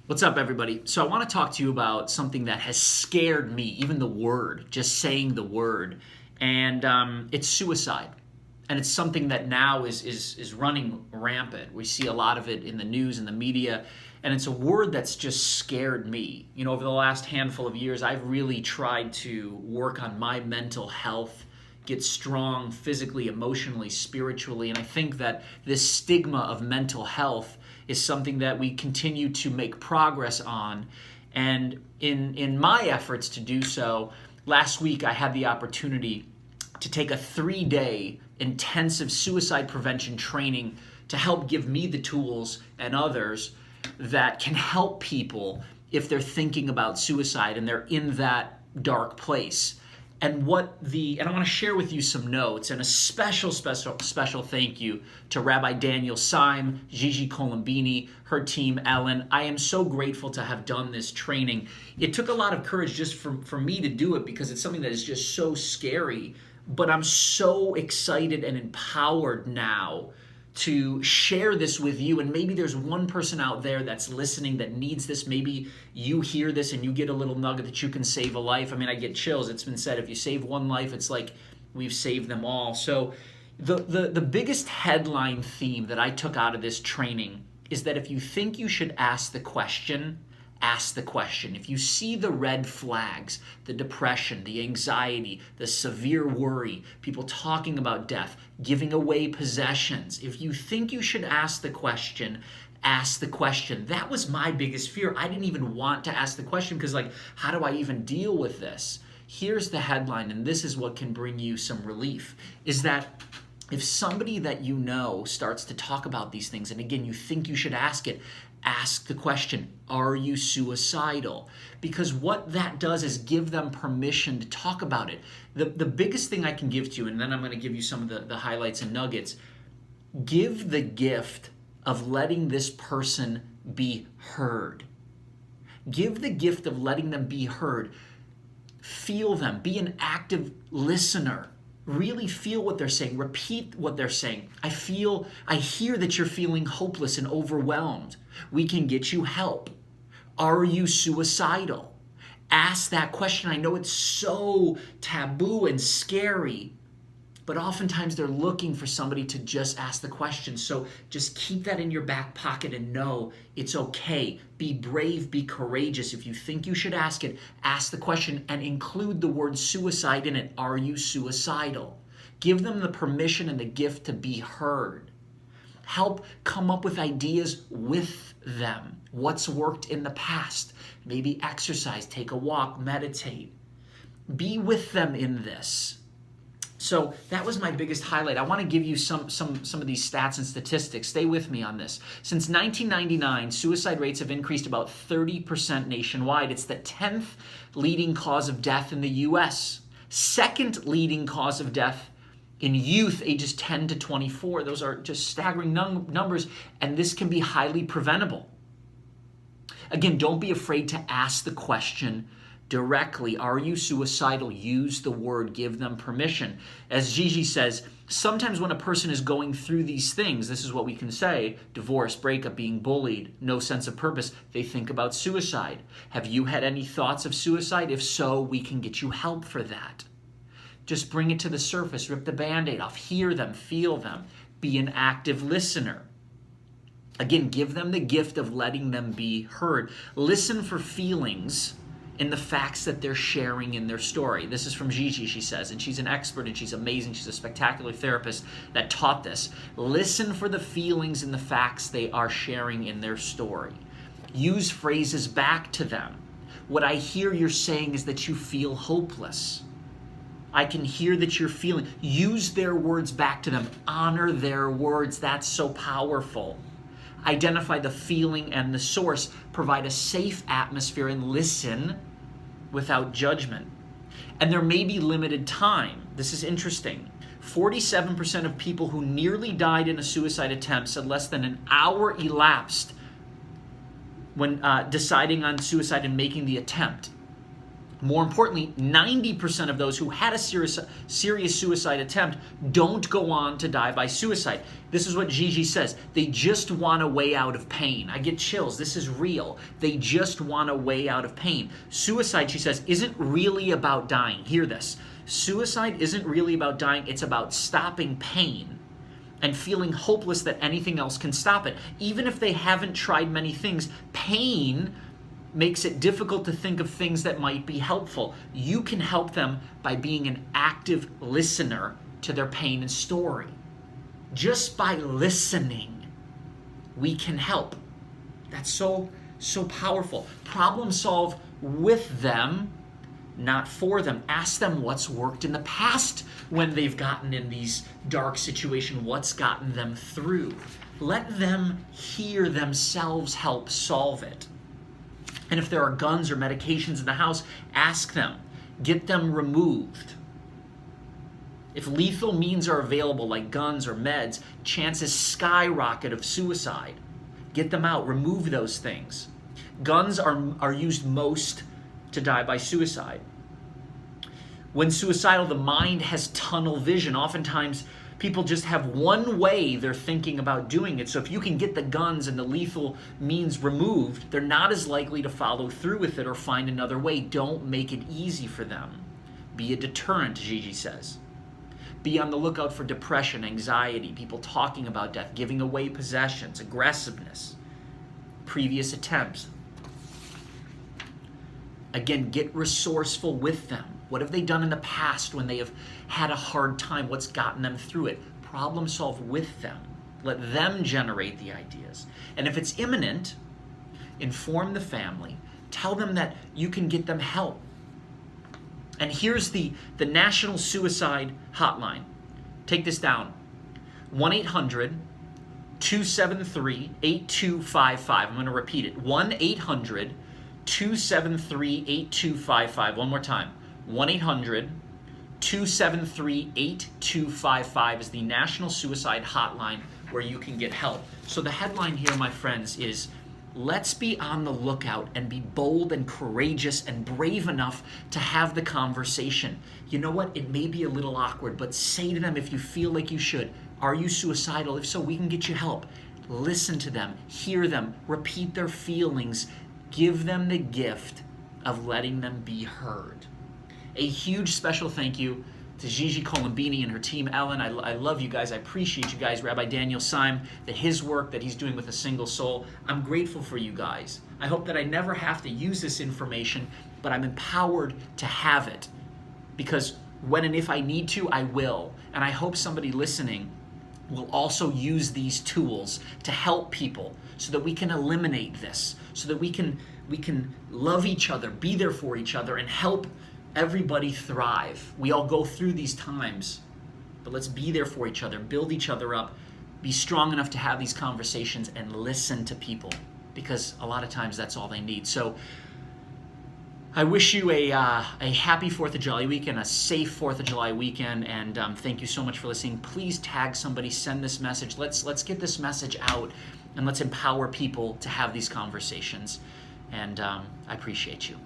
What's up, everybody? So I want to talk to you about something that has scared me, even the word, just saying the word, and it's suicide. And it's something that now is running rampant. We see a lot of it in the news and the media, and it's a word that's just scared me. You know, over the last handful of years, I've really tried to work on my mental health, get strong physically, emotionally, spiritually, and I think that this stigma of mental health is something that we continue to make progress on. And in my efforts to do so, last week I had the opportunity to take a 3-day intensive suicide prevention training to help give me the tools and others that can help people if they're thinking about suicide and they're in that dark place. And I want to share with you some notes and a special thank you to Rabbi Daniel Syme, Gigi, Colombini, her team, Ellen. I am so grateful to have done this training. It took a lot of courage just for me to do it because it's something that is just so scary. But I'm so excited and empowered now to share this with you. And maybe there's one person out there that's listening that needs this. Maybe you hear this and you get a little nugget that you can save a life. I mean, I get chills. It's been said, if you save one life, it's like we've saved them all. So the biggest headline theme that I took out of this training is that if you think you should ask the question, ask the question. If you see the red flags, the depression, the anxiety, the severe worry, people talking about death, giving away possessions, if you think you should ask the question, ask the question. That was my biggest fear. I didn't even want to ask the question because, how do I even deal with this? Here's the headline, and this is what can bring you some relief, is that if somebody that you know starts to talk about these things, and again, you think you should ask it, ask the question, are you suicidal? Because what that does is give them permission to talk about it. The biggest thing I can give to you, and then I'm going to give you some of the highlights and nuggets, give the gift of letting this person be heard. Give the gift of letting them be heard. Feel them. Be an active listener. Really feel what they're saying. Repeat what they're saying. I hear that you're feeling hopeless and overwhelmed. We can get you help. Are you suicidal? Ask that question. I know it's so taboo and scary, but oftentimes they're looking for somebody to just ask the question. So just keep that in your back pocket and know it's okay. Be brave, be courageous. If you think you should ask it, ask the question and include the word suicide in it. Are you suicidal? Give them the permission and the gift to be heard. Help come up with ideas with them. What's worked in the past? Maybe exercise, take a walk, meditate. Be with them in this. So that was my biggest highlight. I want to give you some of these stats and statistics. Stay with me on this. Since 1999, suicide rates have increased about 30% nationwide. It's the 10th leading cause of death in the U.S. Second leading cause of death in youth ages 10 to 24. Those are just staggering numbers, and this can be highly preventable. Again, don't be afraid to ask the question directly. Are you suicidal? Use the word. Give them permission. As Gigi says, sometimes when a person is going through these things, this is what we can say: divorce, breakup, being bullied, no sense of purpose, they think about suicide. Have you had any thoughts of suicide? If so, we can get you help for that. Just bring it to the surface. Rip the Band-Aid off. Hear them. Feel them. Be an active listener. Again, give them the gift of letting them be heard. Listen for feelings in the facts that they're sharing in their story. This is from Gigi, she says, and she's an expert and she's amazing. She's a spectacular therapist that taught this. Listen for the feelings in the facts they are sharing in their story. Use phrases back to them. What I hear you're saying is that you feel hopeless. I can hear that you're feeling. Use their words back to them. Honor their words. That's so powerful. Identify the feeling and the source. Provide a safe atmosphere and listen without judgment. And there may be limited time. This is interesting. 47% of people who nearly died in a suicide attempt said less than an hour elapsed when deciding on suicide and making the attempt. More importantly, 90% of those who had a serious suicide attempt don't go on to die by suicide. This is what Gigi says. They just want a way out of pain. I get chills. This is real. They just want a way out of pain. Suicide, she says, isn't really about dying. Hear this. Suicide isn't really about dying. It's about stopping pain and feeling hopeless that anything else can stop it. Even if they haven't tried many things, pain makes it difficult to think of things that might be helpful. You can help them by being an active listener to their pain and story. Just by listening, we can help. That's so powerful. Problem solve with them, not for them. Ask them what's worked in the past when they've gotten in these dark situations, what's gotten them through. Let them hear themselves help solve it. And if there are guns or medications in the house, ask them. Get them removed. If lethal means are available, like guns or meds, chances skyrocket of suicide. Get them out. Remove those things. Guns are used most to die by suicide. When suicidal, the mind has tunnel vision. Oftentimes, people just have one way they're thinking about doing it. So if you can get the guns and the lethal means removed, they're not as likely to follow through with it or find another way. Don't make it easy for them. Be a deterrent, Gigi says. Be on the lookout for depression, anxiety, people talking about death, giving away possessions, aggressiveness, previous attempts. Again, get resourceful with them. What have they done in the past when they have had a hard time? What's gotten them through it? Problem solve with them. Let them generate the ideas. And if it's imminent, inform the family. Tell them that you can get them help. And here's the National Suicide Hotline. Take this down. 1-800-273-8255. I'm going to repeat it. 1-800-273-8255. One more time. 1-800-273-8255 is the National Suicide Hotline where you can get help. So the headline here, my friends, is let's be on the lookout and be bold and courageous and brave enough to have the conversation. You know what? It may be a little awkward, but say to them if you feel like you should, are you suicidal? If so, we can get you help. Listen to them, hear them, repeat their feelings, give them the gift of letting them be heard. A huge special thank you to Gigi Colombini and her team. Ellen, I love you guys. I appreciate you guys. Rabbi Daniel Syme, that his work that he's doing with A Single Soul. I'm grateful for you guys. I hope that I never have to use this information, but I'm empowered to have it. Because when and if I need to, I will. And I hope somebody listening will also use these tools to help people so that we can eliminate this, so that we can love each other, be there for each other, and help everybody thrive. We all go through these times, but let's be there for each other, build each other up, be strong enough to have these conversations and listen to people, because a lot of times that's all they need. So I wish you a happy 4th of July weekend, a safe 4th of July weekend, and thank you so much for listening. Please tag somebody, send this message. Let's get this message out, and let's empower people to have these conversations. And I appreciate you.